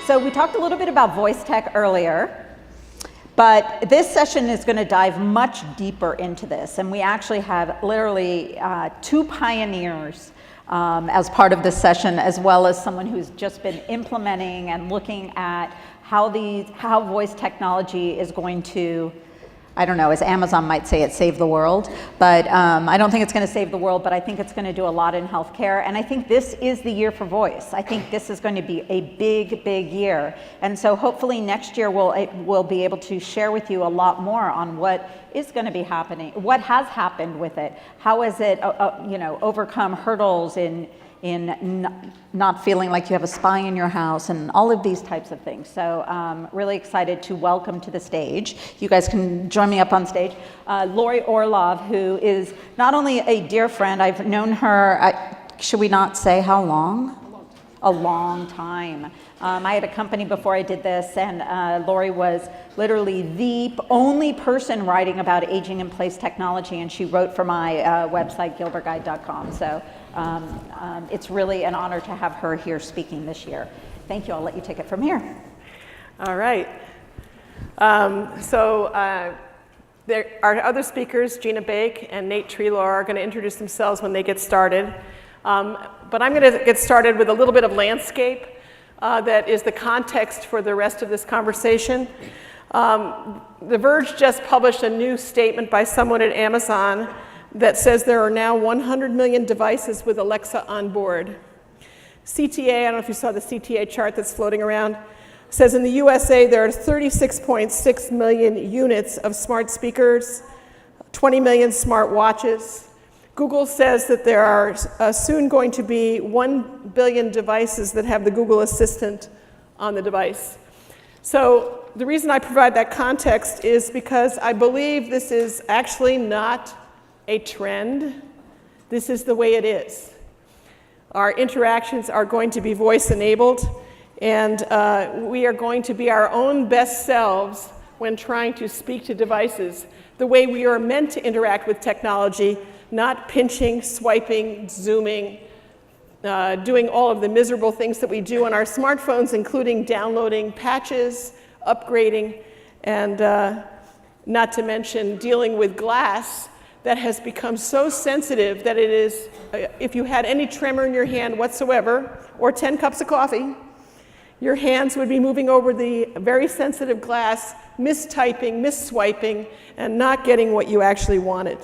So we talked a little bit about voice tech earlier, but this session is going to dive much deeper into this. And we actually have literally 2 pioneers as part of this session, as well as someone who's just been implementing and looking at how voice technology is going to, I don't know, as Amazon might say it, save the world. But I don't think it's going to save the world, but I think it's going to do a lot in healthcare. And I think this is the year for voice. I think this is going to be a big, big year. And so hopefully next year we'll be able to share with you a lot more on what is going to be happening, what has happened with it, how has it overcome hurdles in not feeling like you have a spy in your house, and all of these types of things. So really excited to welcome to the stage. You guys can join me up on stage. Lori Orlov, who is not only a dear friend, I've known her, should we not say how long? A long time. I had a company before I did this, and Lori was literally the only person writing about aging in place technology, and she wrote for my website, gilbertguide.com. So it's really an honor to have her here speaking this year. Thank you. I'll let you take it from here. All right. There are other speakers, Gina Beck and Nate Treloar, are going to introduce themselves when they get started. But I'm going to get started with a little bit of landscape that is the context for the rest of this conversation. The Verge just published a new statement by someone at Amazon that says there are now 100 million devices with Alexa on board. CTA, I don't know if you saw the CTA chart that's floating around, says in the USA there are 36.6 million units of smart speakers, 20 million smart watches. Google says that there are soon going to be 1 billion devices that have the Google Assistant on the device. So the reason I provide that context is because I believe this is actually not a trend. This is the way it is. Our interactions are going to be voice enabled, and we are going to be our own best selves when trying to speak to devices the way we are meant to interact with technology, not pinching, swiping, zooming, doing all of the miserable things that we do on our smartphones, including downloading patches, upgrading, and not to mention dealing with glass that has become so sensitive that it is, if you had any tremor in your hand whatsoever, or 10 cups of coffee, your hands would be moving over the very sensitive glass, mistyping, misswiping, and not getting what you actually wanted.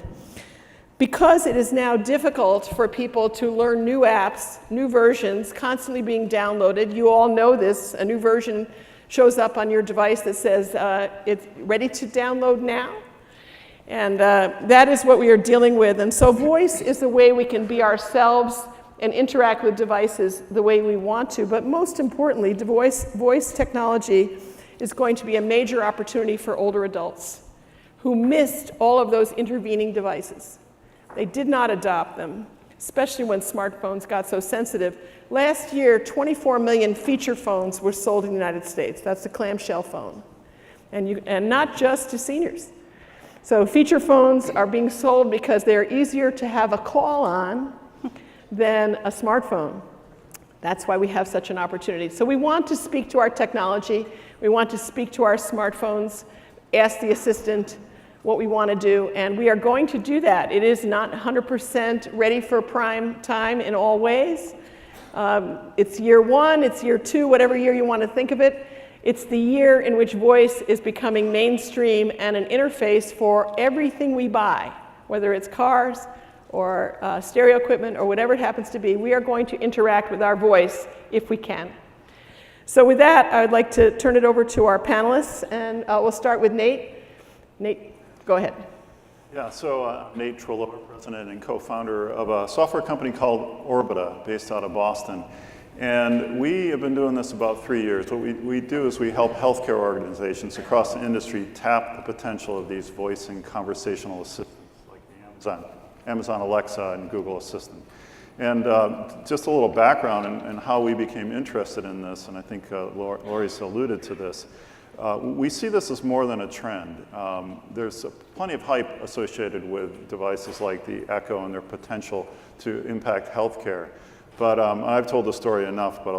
Because it is now difficult for people to learn new apps, new versions, constantly being downloaded, you all know this, a new version shows up on your device that says it's ready to download now. And that is what we are dealing with. And so voice is the way we can be ourselves and interact with devices the way we want to. But most importantly, voice technology is going to be a major opportunity for older adults who missed all of those intervening devices. They did not adopt them, especially when smartphones got so sensitive. Last year, 24 million feature phones were sold in the United States. That's the clamshell phone. And not just to seniors. So feature phones are being sold because they're easier to have a call on than a smartphone. That's why we have such an opportunity. So we want to speak to our technology. We want to speak to our smartphones, ask the assistant what we want to do, and we are going to do that. It is not 100% ready for prime time in all ways. It's year 1, it's year 2, whatever year you want to think of it. It's the year in which voice is becoming mainstream and an interface for everything we buy, whether it's cars or stereo equipment or whatever it happens to be. We are going to interact with our voice if we can. So with that, I would like to turn it over to our panelists, and we'll start with Nate. Nate, go ahead. Yeah, so Nate Treloar, president and co-founder of a software company called Orbita, based out of Boston. And we have been doing this about 3 years. What we do is we help healthcare organizations across the industry tap the potential of these voice and conversational assistants like the Amazon Alexa and Google Assistant. And just a little background and how we became interested in this, and I think Lori's alluded to this. We see this as more than a trend. There's plenty of hype associated with devices like the Echo and their potential to impact healthcare. But I've told the story enough, but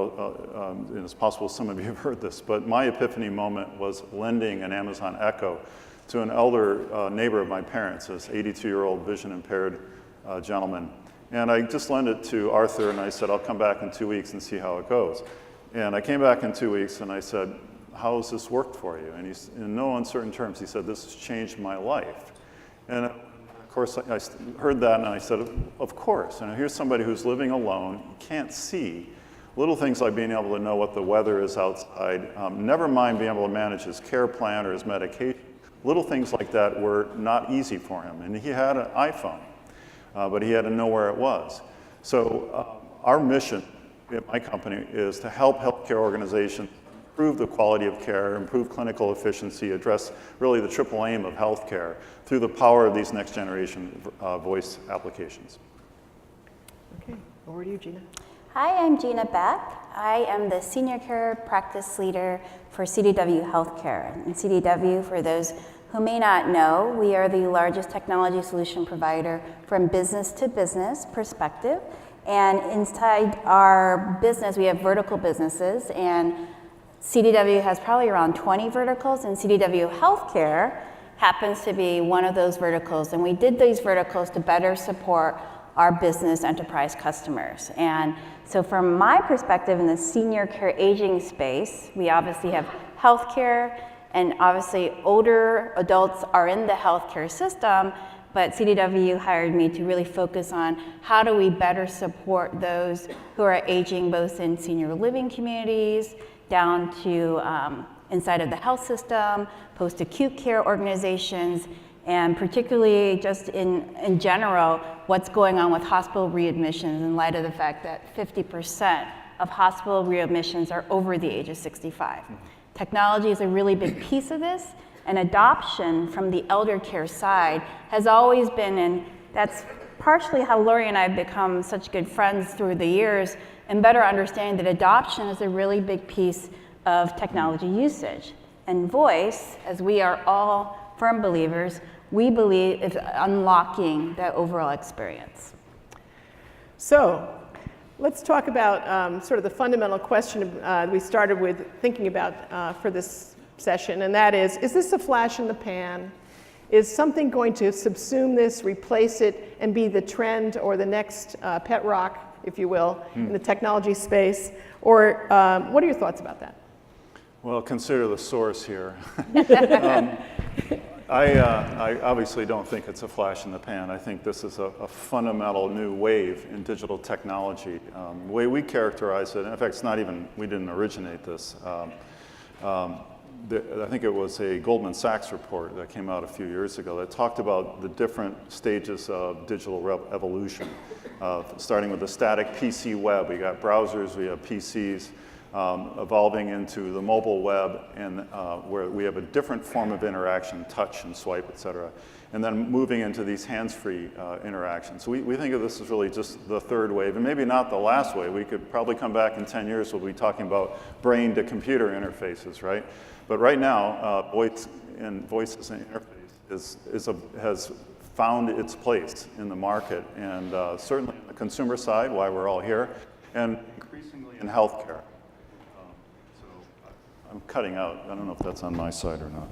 it's possible some of you have heard this. But my epiphany moment was lending an Amazon Echo to an elder neighbor of my parents, this 82-year-old vision-impaired gentleman. And I just lent it to Arthur, and I said, I'll come back in 2 weeks and see how it goes. And I came back in 2 weeks, and I said, how has this worked for you? And in no uncertain terms, he said, this has changed my life. And of course, I heard that, and I said, of course. And here's somebody who's living alone, can't see. Little things like being able to know what the weather is outside, never mind being able to manage his care plan or his medication. Little things like that were not easy for him. And he had an iPhone, but he had to know where it was. So our mission at my company is to help healthcare organizations improve the quality of care, improve clinical efficiency, address really the triple aim of healthcare through the power of these next generation voice applications. Okay, over to you, Gina. Hi, I'm Gina Beck. I am the Senior Care Practice Leader for CDW Healthcare. And CDW, for those who may not know, we are the largest technology solution provider from business to business perspective. And inside our business, we have vertical businesses, and CDW has probably around 20 verticals, and CDW Healthcare happens to be one of those verticals. And we did these verticals to better support our business enterprise customers. And so from my perspective in the senior care aging space, we obviously have healthcare, and obviously older adults are in the healthcare system, but CDW hired me to really focus on how do we better support those who are aging both in senior living communities, down to inside of the health system, post-acute care organizations, and particularly just in general, what's going on with hospital readmissions in light of the fact that 50% of hospital readmissions are over the age of 65. Technology is a really big piece of this, and adoption from the elder care side has always been, and that's partially how Lori and I have become such good friends through the years, and better understanding that adoption is a really big piece of technology usage. And voice, as we are all firm believers, we believe is unlocking that overall experience. So let's talk about sort of the fundamental question we started with thinking about for this session, and that is this a flash in the pan? Is something going to subsume this, replace it, and be the trend or the next pet rock, if you will, in the technology space? Or what are your thoughts about that? Well, consider the source here. I obviously don't think it's a flash in the pan. I think this is a fundamental new wave in digital technology. The way we characterize it, in fact, it's not even, we didn't originate this. I think it was a Goldman Sachs report that came out a few years ago that talked about the different stages of digital evolution, starting with the static PC web. We got browsers, we have PCs, evolving into the mobile web, and where we have a different form of interaction, touch and swipe, et cetera, and then moving into these hands-free interactions. So we think of this as really just the third wave, and maybe not the last wave. We could probably come back in 10 years, we'll be talking about brain-to-computer interfaces, right? But right now, voice as an interface has found its place in the market, and certainly on the consumer side, why we're all here, and increasingly in healthcare. So I'm cutting out. I don't know if that's on my side or not.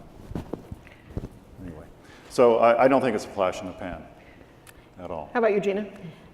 Anyway, so I don't think it's a flash in the pan at all. How about you, Gina?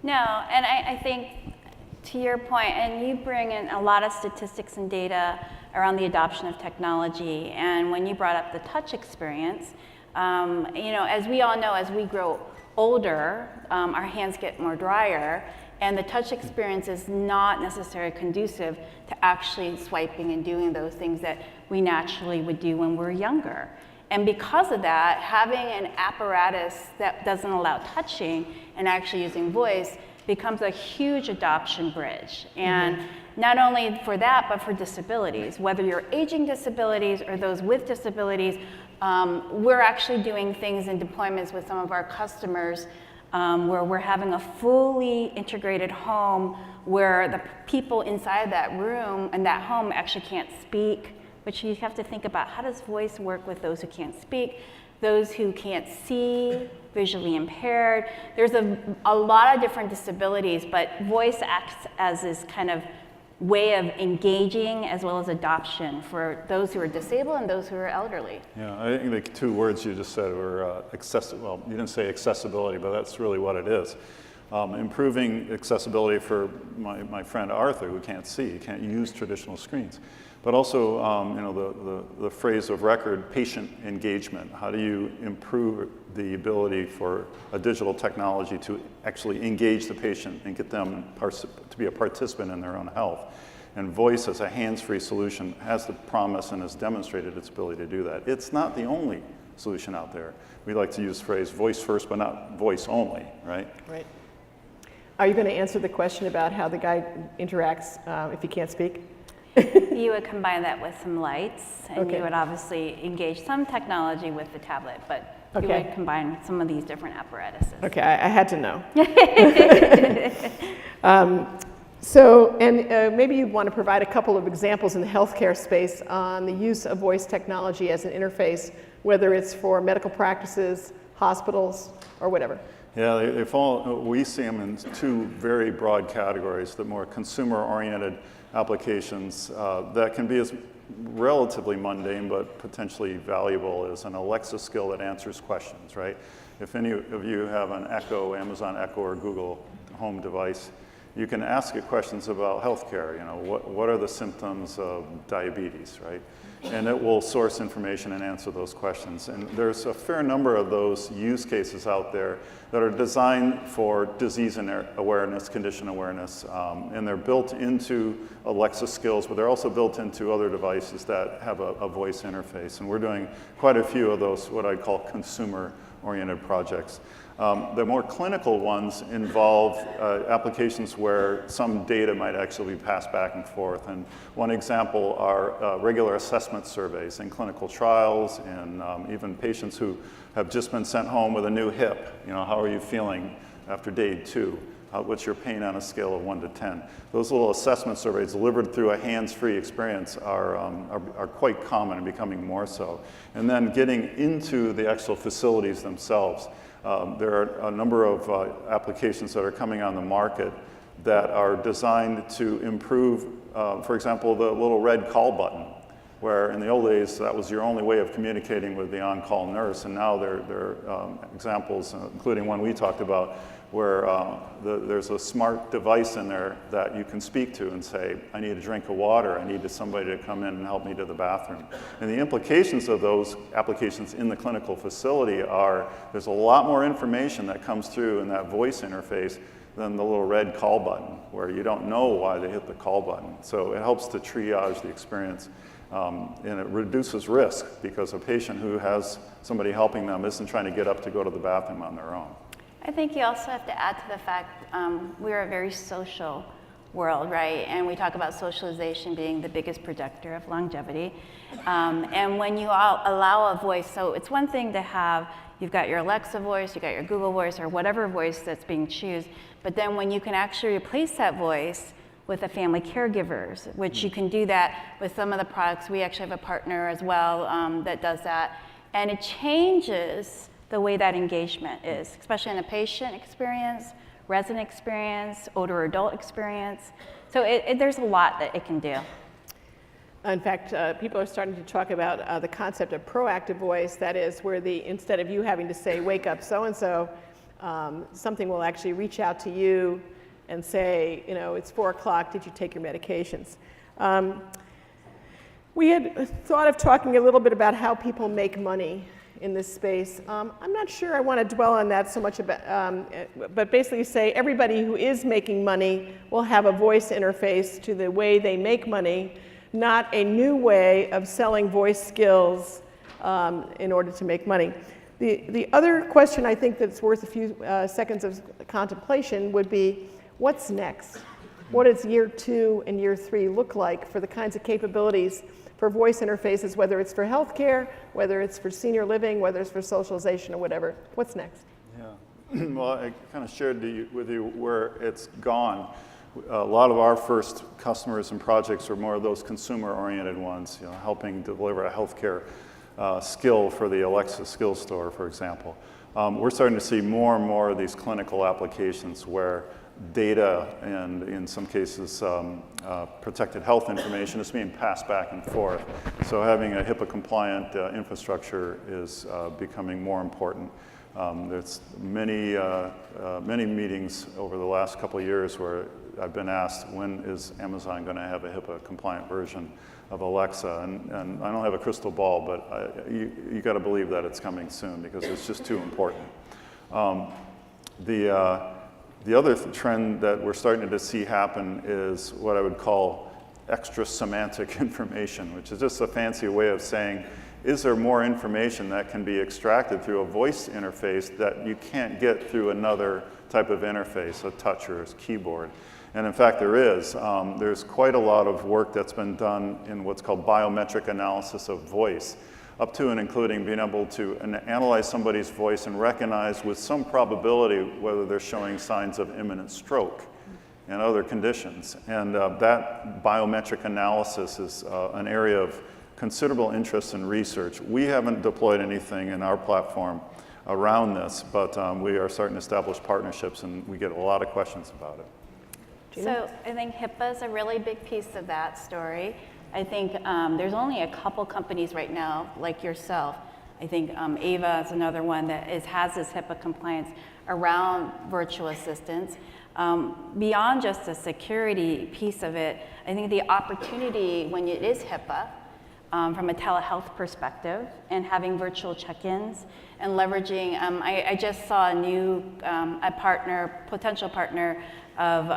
No, and I think to your point, and you bring in a lot of statistics and data around the adoption of technology, and when you brought up the touch experience, as we all know, as we grow older, our hands get more drier, and the touch experience is not necessarily conducive to actually swiping and doing those things that we naturally would do when we're younger. And because of that, having an apparatus that doesn't allow touching and actually using voice becomes a huge adoption bridge. And not only for that, but for disabilities. Whether you're aging disabilities or those with disabilities, we're actually doing things in deployments with some of our customers where we're having a fully integrated home where the people inside that room and that home actually can't speak, which you have to think about, how does voice work with those who can't speak? those who can't see, visually impaired. There's a lot of different disabilities, but voice acts as this kind of way of engaging as well as adoption for those who are disabled and those who are elderly. Yeah, I think the two words you just said were well, you didn't say accessibility, but that's really what it is. Improving accessibility for my friend Arthur, who can't see, he can't use traditional screens. But also, you know, the phrase of record, patient engagement. How do you improve the ability for a digital technology to actually engage the patient and get them to be a participant in their own health? And voice as a hands-free solution has the promise and has demonstrated its ability to do that. It's not the only solution out there. We like to use the phrase voice first, but not voice only, right? Right. Are you going to answer the question about how the guy interacts if he can't speak? You would combine that with some lights, and Okay. you would obviously engage some technology with the tablet, but you Okay. would combine some of these different apparatuses. Okay, I had to know. Maybe you'd want to provide a couple of examples in the healthcare space on the use of voice technology as an interface, whether it's for medical practices, hospitals, or whatever. Yeah, they fall, we see them in two very broad categories, the more consumer-oriented applications that can be as relatively mundane but potentially valuable as an Alexa skill that answers questions, right? If any of you have an Echo, Amazon Echo or Google Home device, you can ask it questions about healthcare. You know, what are the symptoms of diabetes, right? And it will source information and answer those questions. And there's a fair number of those use cases out there that are designed for disease awareness, condition awareness, and they're built into Alexa skills, but they're also built into other devices that have a voice interface. And we're doing quite a few of those, what I call consumer-oriented projects. The more clinical ones involve applications where some data might actually be passed back and forth. And one example are regular assessment surveys in clinical trials and even patients who have just been sent home with a new hip. You know, how are you feeling after day 2? What's your pain on a scale of 1 to 10? Those little assessment surveys delivered through a hands-free experience are quite common and becoming more so. And then getting into the actual facilities themselves. There are a number of applications that are coming on the market that are designed to improve, for example, the little red call button, where in the old days that was your only way of communicating with the on-call nurse, and now there are examples, including one we talked about, where there's a smart device in there that you can speak to and say, I need a drink of water, I need somebody to come in and help me to the bathroom. And the implications of those applications in the clinical facility are, there's a lot more information that comes through in that voice interface than the little red call button, where you don't know why they hit the call button. So it helps to triage the experience. And it reduces risk because a patient who has somebody helping them isn't trying to get up to go to the bathroom on their own. I think you also have to add to the fact we're a very social world, right? And we talk about socialization being the biggest predictor of longevity. And when you allow a voice, so it's one thing to have, you've got your Alexa voice, you've got your Google voice, or whatever voice that's being chosen, but then when you can actually replace that voice with a family caregivers, which you can do that with some of the products. We actually have a partner as well that does that. And it changes the way that engagement is, especially in a patient experience, resident experience, older adult experience. So there's a lot that it can do. In fact, people are starting to talk about the concept of proactive voice. That is where instead of you having to say, wake up so-and-so, something will actually reach out to you and say, you know, it's 4 o'clock, did you take your medications? We had thought of talking a little bit about how people make money in this space. I'm not sure I want to dwell on that so much, but basically say everybody who is making money will have a voice interface to the way they make money, not a new way of selling voice skills in order to make money. The other question I think that's worth a few seconds of contemplation would be, what's next? What does year 2 and year 3 look like for the kinds of capabilities for voice interfaces, whether it's for healthcare, whether it's for senior living, whether it's for socialization or whatever? What's next? Yeah, well, I kind of shared with you where it's gone. A lot of our first customers and projects are more of those consumer-oriented ones, you know, helping deliver a healthcare skill for the Alexa skill store, for example. We're starting to see more and more of these clinical applications where data and, in some cases, protected health information is being passed back and forth. So having a HIPAA-compliant infrastructure is becoming more important. There's many meetings over the last couple of years where I've been asked, when is Amazon going to have a HIPAA-compliant version of Alexa? And I don't have a crystal ball, but you got to believe that it's coming soon because it's just too important. The other trend that we're starting to see happen is what I would call extra semantic information, which is just a fancy way of saying, is there more information that can be extracted through a voice interface that you can't get through another type of interface, a touch or a keyboard? And in fact, there is. There's quite a lot of work that's been done in what's called biometric analysis of voice, up to and including being able to analyze somebody's voice and recognize with some probability whether they're showing signs of imminent stroke and other conditions. And that biometric analysis is an area of considerable interest and research. We haven't deployed anything in our platform around this, but we are starting to establish partnerships, and we get a lot of questions about it. So I think HIPAA is a really big piece of that story. I think there's only a couple companies right now, like yourself. I think Ava is another one that has this HIPAA compliance around virtual assistants. Beyond just the security piece of it, I think the opportunity when it is HIPAA, from a telehealth perspective, and having virtual check-ins and leveraging, I just saw a new potential partner of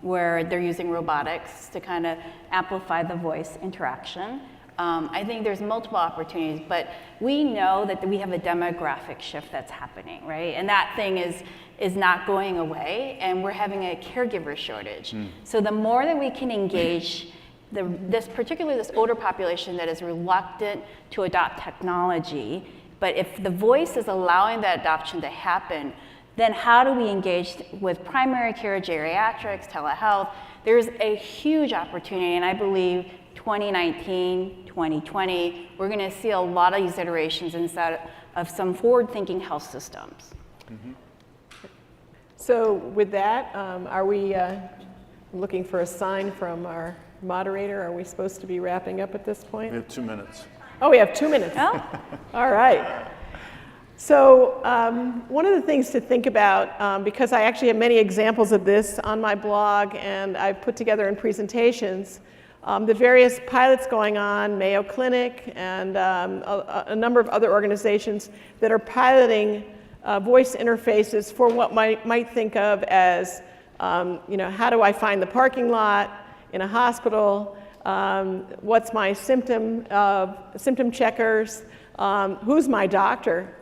where they're using robotics to kind of amplify the voice interaction. I think there's multiple opportunities, but we know that we have a demographic shift that's happening, right? And that thing is not going away, and we're having a caregiver shortage. So the more that we can engage particularly this older population that is reluctant to adopt technology, but if the voice is allowing that adoption to happen, then how do we engage with primary care, geriatrics, telehealth? There's a huge opportunity, and I believe 2019, 2020, we're going to see a lot of these iterations inside of some forward-thinking health systems. Mm-hmm. So with that, are we looking for a sign from our moderator? Are we supposed to be wrapping up at this point? We have 2 minutes. Oh, we have 2 minutes. Oh. All right. So one of the things to think about, because I actually have many examples of this on my blog and I've put together in presentations, the various pilots going on, Mayo Clinic and a number of other organizations that are piloting voice interfaces for what might think of as, how do I find the parking lot in a hospital, what's my symptom checkers, who's my doctor,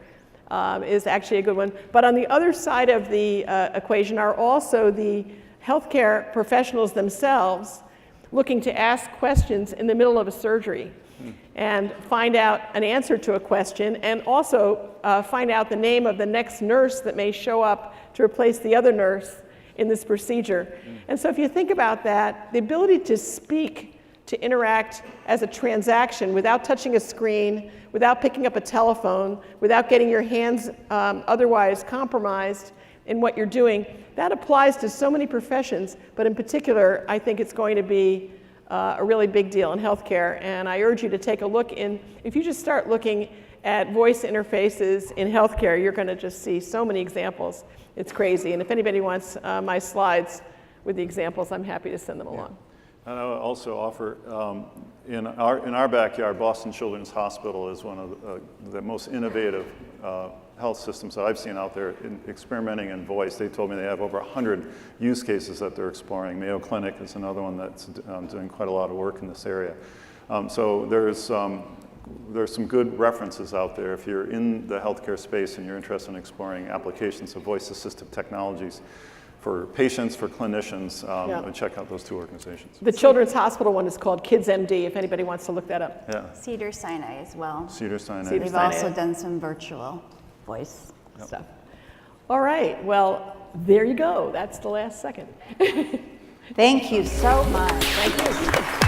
is actually a good one. But on the other side of the equation are also the healthcare professionals themselves looking to ask questions in the middle of a surgery and find out an answer to a question, and also find out the name of the next nurse that may show up to replace the other nurse in this procedure. And so if you think about that, the ability to speak, to interact as a transaction without touching a screen, without picking up a telephone, without getting your hands otherwise compromised in what you're doing, that applies to so many professions, but in particular, I think it's going to be a really big deal in healthcare. And I urge you to take a look if you just start looking at voice interfaces in healthcare, you're going to just see so many examples. It's crazy. And if anybody wants my slides with the examples, I'm happy to send them along. And I would also offer, in our backyard, Boston Children's Hospital is one of the most innovative health systems that I've seen out there in experimenting in voice. They told me they have over 100 use cases that they're exploring. Mayo Clinic is another one that's doing quite a lot of work in this area. So there's some good references out there if you're in the healthcare space and you're interested in exploring applications of voice-assistive technologies for patients, for clinicians, and check out those two organizations. The Children's Hospital one is called KidsMD, if anybody wants to look that up. Yeah. Cedars-Sinai as well. Cedars-Sinai. They've also done some virtual voice stuff. All right, well, there you go. That's the last second. Thank you so much. Thank you.